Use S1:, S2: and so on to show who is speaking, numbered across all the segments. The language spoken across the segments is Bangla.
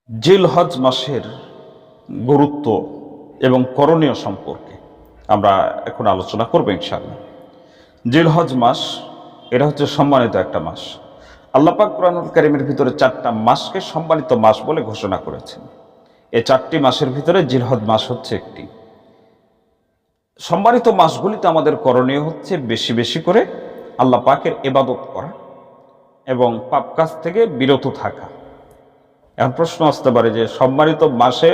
S1: জিলহজ মাসের গুরুত্ব এবং করণীয় সম্পর্কে আমরা এখন আলোচনা করব ইনশাআল্লাহ। জিলহজ মাস এটা হচ্ছে সম্মানিত একটা মাস। আল্লাহ পাক কুরআনুল কারীমের ভিতরে 4টা মাসকে সম্মানিত মাস বলে ঘোষণা করেছেন। এই 4টি মাসের ভিতরে জিলহজ মাস হচ্ছে একটি। সম্মানিত মাসগুলিতে আমাদের করণীয় হচ্ছে বেশি বেশি করে আল্লাহ পাকের ইবাদত করা এবং পাপ কাজ থেকে বিরত থাকা। এখন প্রশ্ন আসতে পারে যে সম্মানিত মাসে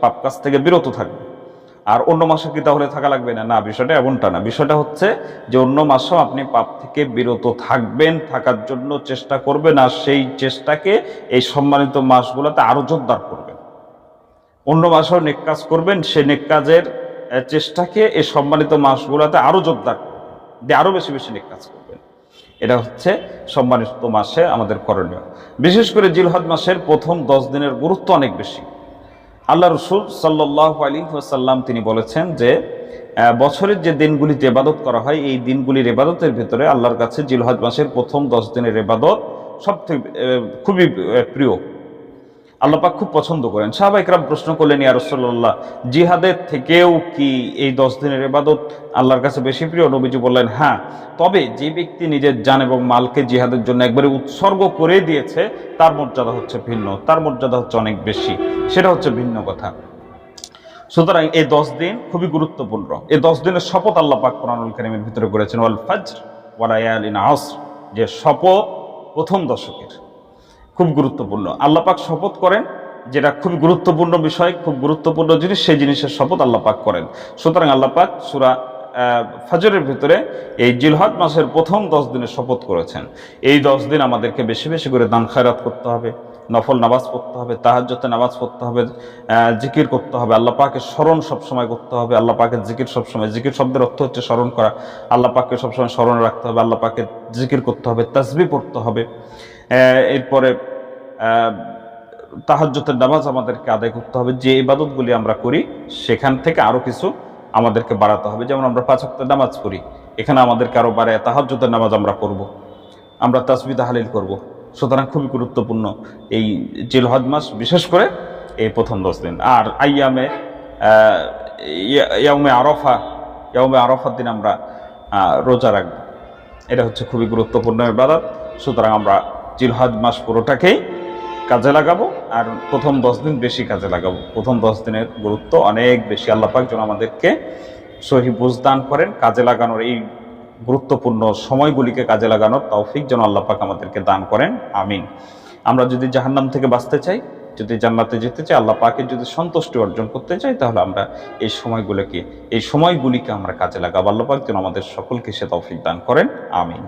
S1: পাপ কাজ থেকে বিরত থাকবে আর অন্য মাসে কি তাহলে থাকা লাগবে না? না, বিষয়টা এমনটা না। বিষয়টা হচ্ছে যে অন্য মাসেও আপনি পাপ থেকে বিরত থাকবেন, থাকার জন্য চেষ্টা করবেন, আর সেই চেষ্টাকে এই সম্মানিত মাসগুলোতে আরো জোরদার করবেন। অন্য মাসেও নেক কাজ করবেন, সেই নেক কাজের চেষ্টাকে এই সম্মানিত মাসগুলোতে আরো জোরদার করবেন, দিয়ে আরো বেশি বেশি নেক কাজ করবেন। এটা হচ্ছে সম্মানিত মাসে আমাদের করণীয়। বিশেষ করে জিলহজ মাসের প্রথম 10 দিনের গুরুত্ব অনেক বেশি। আল্লাহ রসুল সাল্লাল্লাহু আলাইহি ওয়াসাল্লাম তিনি বলেছেন যে বছরের যে দিনগুলিতে ইবাদত করা হয়, এই দিনগুলির ইবাদতের ভিতরে আল্লাহর কাছে জিলহজ মাসের প্রথম 10 দিনের ইবাদত সবথেকে খুবই প্রিয়। আল্লাহ পাক খুব পছন্দ করেন। সাহাবা ইকরাম প্রশ্ন করলেন, ইয়া রাসূলুল্লাহ, জিহাদের থেকেও কি এই 10 দিনের ইবাদত আল্লাহর কাছে বেশি প্রিয়? নবীজি বললেন, হ্যাঁ, তবে যে ব্যক্তি নিজের জান এবং মালকে জিহাদের জন্য একবারে উৎসর্গ করে দিয়েছে তার মর্যাদা হচ্ছে ভিন্ন, তার মর্যাদা হচ্ছে অনেক বেশি, সেটা হচ্ছে ভিন্ন কথা। সুতরাং এই 10 দিন খুবই গুরুত্বপূর্ণ। এই 10 দিনের শপথ আল্লাহ পাক কোরআনুল কারীমের ভিতরে করেছেন, ওয়াল ফাজর ওয়া লায়ালিন আসর, যে শপথ প্রথম দশকের, খুব গুরুত্বপূর্ণ। আল্লাহ পাক শপথ করেন যেটা খুব গুরুত্বপূর্ণ বিষয়, খুব গুরুত্বপূর্ণ জিনিস, সেই জিনিসের শপথ আল্লাহ পাক করেন। সুতরাং আল্লাহ পাক সূরা ফজরের ভিতরে এই জিলহজ মাসের প্রথম 10 দিনের শপথ করেছেন। এই 10 দিন আমাদেরকে বেশি বেশি করে দান খায়রাত করতে হবে, নফল নামাজ পড়তে হবে, তাহাজ্জুদে নামাজ পড়তে হবে, জিকির করতে হবে, আল্লাহ পাকের স্মরণ সবসময় করতে হবে, আল্লাহ পাকের জিকির সবসময়, জিকির শব্দের অর্থ হচ্ছে স্মরণ করা, আল্লাহ পাককে সবসময় স্মরণে রাখতে হবে, আল্লাহ পাকের জিকির করতে হবে, তাসবিহ পড়তে হবে। এরপরে তাহাজ্জুদের নামাজ আমাদেরকে আদায় করতে হবে। যে ইবাদতগুলি আমরা করি সেখান থেকে আরো কিছু আমাদেরকে বাড়াতে হবে। যেমন আমরা 5 ওয়াক্ত নামাজ পড়ি, এখানে আমাদেরকে আরো বাড়ায় তাহাজ্জুদের নামাজ আমরা পড়ব, আমরা তাসবিহ তাহলিল করব। সুতরাং খুবই গুরুত্বপূর্ণ এই জিলহজ মাস, বিশেষ করে এই প্রথম 10 দিন। আর ইয়াউমে আরাফার দিন আমরা রোজা রাখবো, এটা হচ্ছে খুবই গুরুত্বপূর্ণ ইবাদত। সুতরাং আমরা জিলহজ মাস পুরোটাকেই কাজে লাগাবো, আর প্রথম 10 দিন বেশি কাজে লাগাবো। প্রথম 10 দিনের গুরুত্ব অনেক বেশি। আল্লাহ পাক যেন আমাদেরকে সহি বুঝ দান করেন, কাজে লাগানোর, এই গুরুত্বপূর্ণ সময়গুলিকে কাজে লাগানোর তৌফিক যেন আল্লাহ পাক আমাদেরকে দান করেন, আমিন। আমরা যদি জাহান্নাম থেকে বাঁচতে চাই, যদি জান্নাতে যেতে চাই, আল্লাহ পাকের যদি সন্তুষ্টি অর্জন করতে চাই, তাহলে আমরা এই সময়গুলিকে আমরা কাজে লাগাবো। আল্লাহ পাক যেন আমাদের সকলকে সে তৌফিক দান করেন, আমিন।